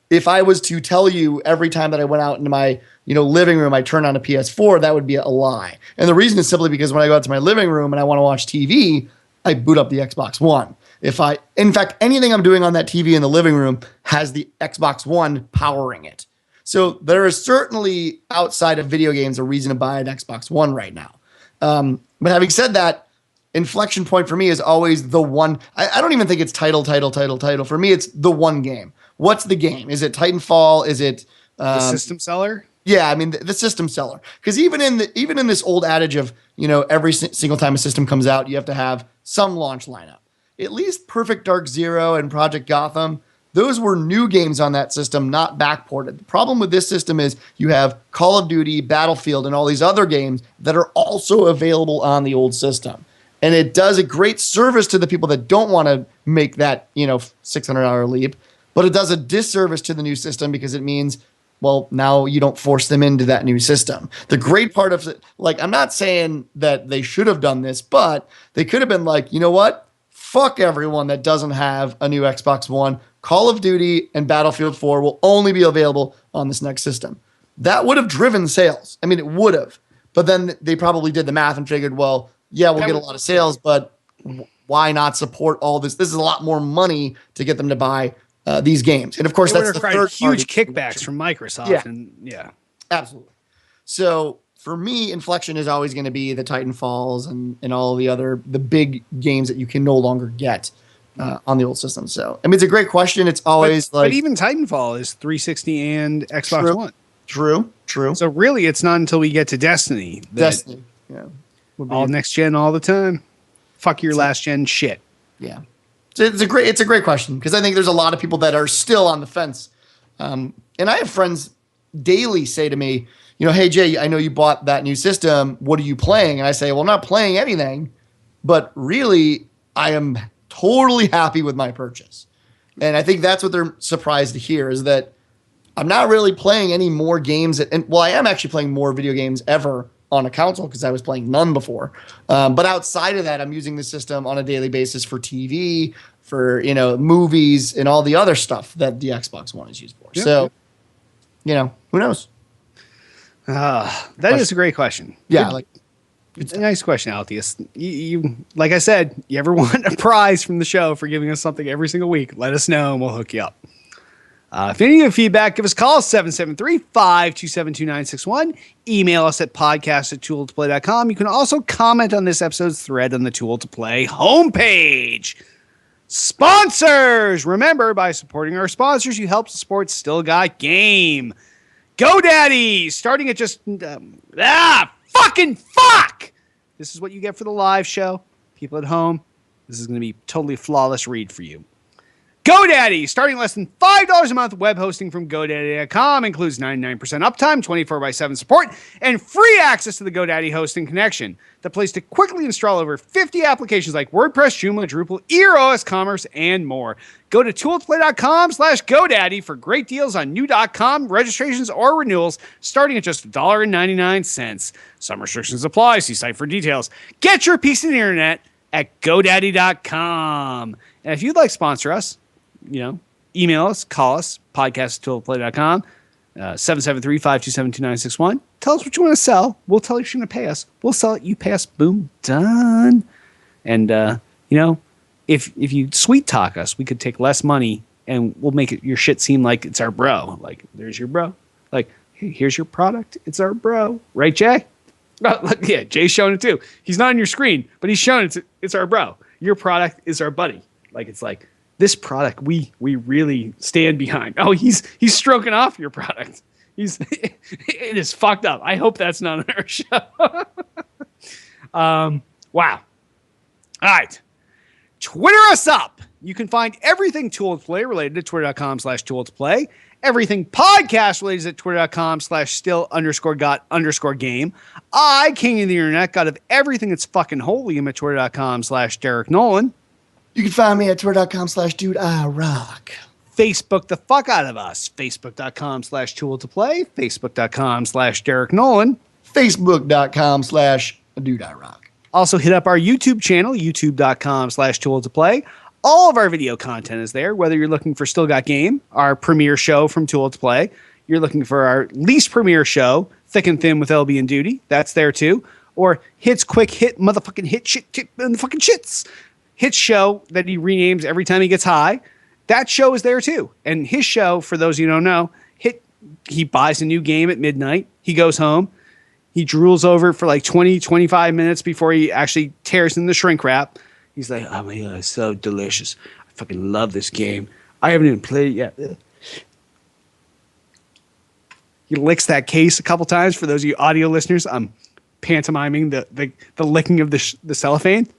if I was to tell you every time that I went out into my living room, I turned on a PS4, that would be a lie. And the reason is simply because when I go out to my living room and I want to watch TV, I boot up the Xbox One. In fact, anything I'm doing on that TV in the living room has the Xbox One powering it. So there is certainly, outside of video games, a reason to buy an Xbox One right now. But having said that, inflection point for me is always the one. I don't even think it's title. For me, it's the one game. What's the game? Is it Titanfall? Is it the system seller? Yeah, I mean the system seller. Because even in this old adage of every single time a system comes out, you have to have some launch lineup. At least Perfect Dark Zero and Project Gotham, those were new games on that system, not backported. The problem with this system is you have Call of Duty, Battlefield, and all these other games that are also available on the old system. And it does a great service to the people that don't want to make that $600 leap, but it does a disservice to the new system because it means, well, now you don't force them into that new system. The great part of it, I'm not saying that they should have done this, but they could have been like, you know what? Fuck everyone that doesn't have a new Xbox One. Call of Duty and Battlefield 4 will only be available on this next system. That would have driven sales. I mean, it would have. But then they probably did the math and figured, well, yeah, we'll get a lot of sales, but why not support all this? This is a lot more money to get them to buy these games. And of course, that's the third huge kickbacks from Microsoft. Yeah. And yeah, absolutely. So for me, inflection is always going to be the Titanfalls and all the big games that you can no longer get on the old system. So, I mean, it's a great question. It's always but even Titanfall is 360 and Xbox One. True. So really, it's not until we get to Destiny. Yeah. All next gen all the time. Fuck your last gen shit. Yeah. So it's a great question because I think there's a lot of people that are still on the fence. And I have friends daily say to me, hey, Jay, I know you bought that new system. What are you playing? And I say, well, I'm not playing anything, but really I am totally happy with my purchase. And I think that's what they're surprised to hear is that I'm not really playing any more games. I am actually playing more video games ever on a console because I was playing none before. But outside of that, I'm using the system on a daily basis for TV, for, movies and all the other stuff that the Xbox One is used for. Yep. So, who knows? That is a great question. Yeah. It's a nice question, Altius. You, like I said, you ever want a prize from the show for giving us something every single week, let us know and we'll hook you up. If you need any feedback, give us a call, 773-527-2961. Email us at podcast@tooltoplay.com. You can also comment on this episode's thread on the Tool to Play homepage. Sponsors! Remember, by supporting our sponsors, you help support Still Got Game. GoDaddy! Starting at just... fucking fuck! This is what you get for the live show. People at home, This is going to be totally flawless read for you. GoDaddy, starting less than $5 a month, web hosting from GoDaddy.com, includes 99% uptime, 24/7 support, and free access to the GoDaddy hosting connection. The place to quickly install over 50 applications like WordPress, Joomla, Drupal, EarOS Commerce, and more. Go to tooltoplay.com/GoDaddy for great deals on new .com registrations or renewals, starting at just $1.99. Some restrictions apply. See site for details. Get your piece of the internet at GoDaddy.com. And if you'd like to sponsor us, email us, call us, podcast@toolplay.com, 773-527-2961. Tell us what you want to sell. We'll tell you what you're going to pay us. We'll sell it. You pay us. Boom. Done. And, if you sweet talk us, we could take less money and we'll make your shit seem like it's our bro. Like, there's your bro. Like, hey, here's your product. It's our bro. Right, Jay? Oh, look, yeah, Jay's showing it too. He's not on your screen, but he's showing it's our bro. Your product is our buddy. Like, it's like, this product we really stand behind. Oh, he's stroking off your product. It is fucked up. I hope that's not on our show. Wow. All right. Twitter us up. You can find everything Tool to Play related at twitter.com/Tool to Play. Everything podcast related is at twitter.com/still_got_game. I, king of the internet, god of everything that's fucking holy, am at twitter.com/Derek Nolan. You can find me at twitter.com/dude_I_rock. Facebook the fuck out of us. Facebook.com/Tool to Play. Facebook.com/Derek Nolan. Facebook.com/dude_I_rock. Also hit up our YouTube channel, youtube.com/Tool to Play. All of our video content is there, whether you're looking for Still Got Game, our premiere show from Tool to Play. You're looking for our least premiere show, Thick and Thin with LB and Duty. That's there too. Or Hits Quick Hit Motherfucking Hit Shit and the fucking shits. Hits show that he renames every time he gets high. That show is there too. And his show, for those of you who don't know, he buys a new game at midnight. He goes home. He drools over for like 20, 25 minutes before he actually tears in the shrink wrap. He's like, oh my God, it's so delicious. I fucking love this game. I haven't even played it yet. He licks that case a couple times. For those of you audio listeners, I'm pantomiming the licking of the cellophane.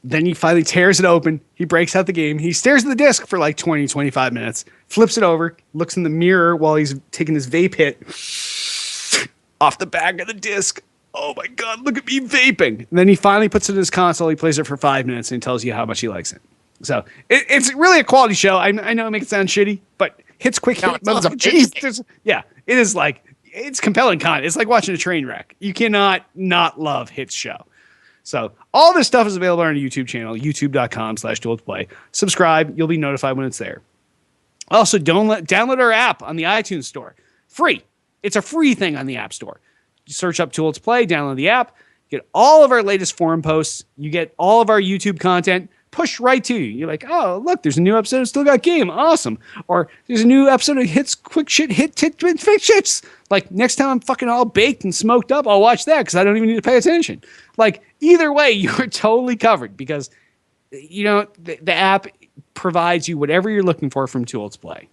Then he finally tears it open. He breaks out the game. He stares at the disc for like 20, 25 minutes, flips it over, looks in the mirror while he's taking his vape hit off the back of the disc. Oh my God, look at me vaping. And then he finally puts it in his console. He plays it for 5 minutes and he tells you how much he likes it. So it's really a quality show. I know I make it sound shitty, but Hits Quick Hit. Yeah, it is like, it's compelling content. It's like watching a train wreck. You cannot not love Hits show. So all this stuff is available on our YouTube channel, youtube.com/Tool to Play. Subscribe. You'll be notified when it's there. Also, download our app on the iTunes store. Free. It's a free thing on the App Store. You search up Tool to Play, download the app, get all of our latest forum posts. You get all of our YouTube content pushed right to you. You're like, oh, look, there's a new episode of Still Got Game. Awesome. Or there's a new episode of Hits Quick Shit, Hit Shits. Like, next time I'm fucking all baked and smoked up, I'll watch that because I don't even need to pay attention. Like, either way, you're totally covered because, the app provides you whatever you're looking for from Tool to Play.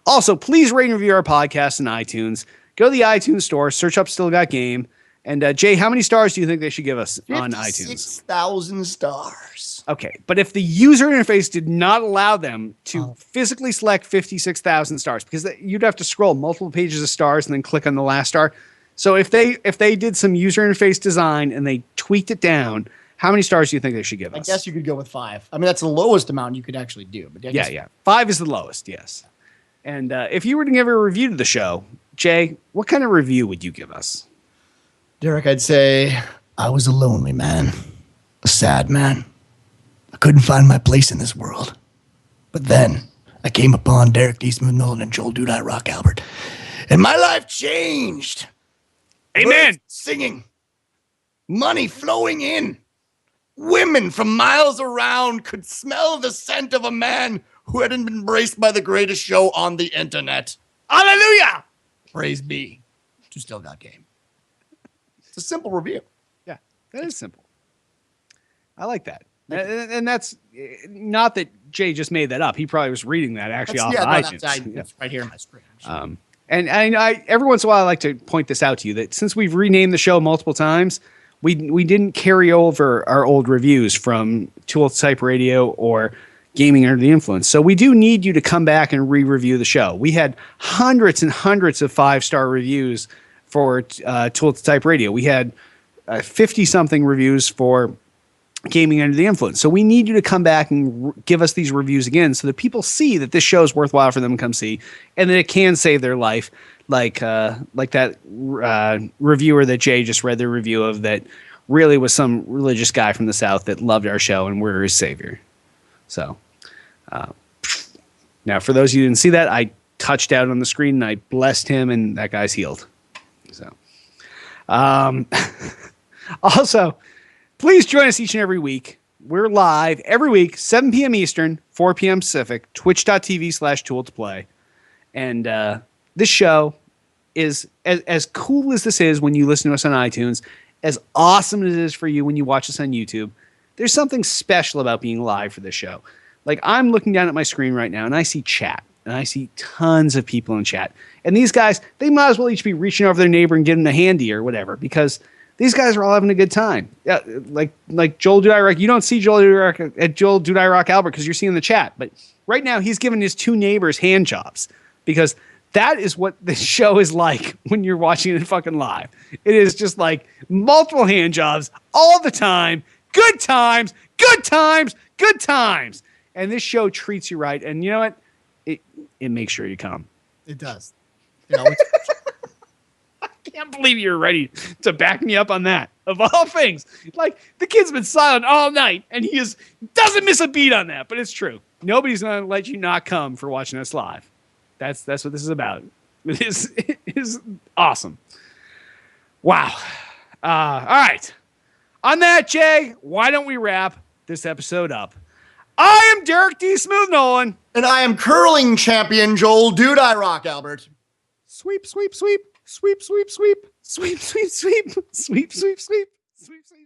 Also, please rate and review our podcast in iTunes. Go to the iTunes store, search up Still Got Game. And Jay, how many stars do you think they should give us on iTunes? 6,000 stars. Okay, but if the user interface did not allow them to physically select 56,000 stars, because you'd have to scroll multiple pages of stars and then click on the last star. So if they did some user interface design and they tweaked it down, how many stars do you think they should give us? I guess you could go with 5. I mean, that's the lowest amount you could actually do. But yeah. 5 is the lowest, yes. And if you were to give a review to the show, Jay, what kind of review would you give us? Derek, I'd say I was a lonely man, a sad man. I couldn't find my place in this world. But then I came upon Derek D. Smooth Nolan and Joel Dude I Rock Albert, and my life changed. Amen. Birds singing, money flowing in. Women from miles around could smell the scent of a man who had been embraced by the greatest show on the internet. Hallelujah! Praise be to Still Got Game. It's a simple review. Yeah, that is simple. I like that. And that's not that Jay just made that up. He probably was reading that actually off iTunes. That's right here on my screen. And I every once in a while I like to point this out to you that since we've renamed the show multiple times, We didn't carry over our old reviews from Tool Type Radio or Gaming Under the Influence. So we do need you to come back and re-review the show. We had hundreds and hundreds of 5-star reviews for Tool Type Radio. We had 50-something reviews for Gaming Under the Influence. So we need you to come back and give us these reviews again so that people see that this show is worthwhile for them to come see and that it can save their life. Like that reviewer that Jay just read the review of that really was some religious guy from the South that loved our show and we're his savior. So now for those of you who didn't see that, I touched out on the screen and I blessed him and that guy's healed. So also, please join us each and every week. We're live every week, 7 p.m. Eastern, 4 p.m. Pacific, twitch.tv/tool2play. And this show is as cool as this is when you listen to us on iTunes, as awesome as it is for you when you watch us on YouTube. There's something special about being live for this show. Like, I'm looking down at my screen right now and I see chat and I see tons of people in chat. And these guys, they might as well each be reaching over their neighbor and giving them a handy or whatever, because these guys are all having a good time. Yeah, like Joel Dude I Rock. You don't see Joel Dude I Rock Albert because you're seeing the chat. But right now he's giving his 2 neighbors hand jobs because that is what this show is like when you're watching it fucking live. It is just like multiple hand jobs all the time. Good times, good times, good times. And this show treats you right. And you know what? It makes sure you come. It does. I can't believe you're ready to back me up on that. Of all things, like, the kid's been silent all night and he doesn't miss a beat on that, but it's true. Nobody's going to let you not come for watching us live. That's what this is about. It is awesome. Wow. All right. On that, Jay, why don't we wrap this episode up? I am Derek D. Smooth Nolan. And I am curling champion Joel Dude I Rock Albert. Sweep, sweep, sweep. Sweep, sweep, sweep. Sweep, sweep, sweep. Sweep, sweep, sweep. Sweep, sweep.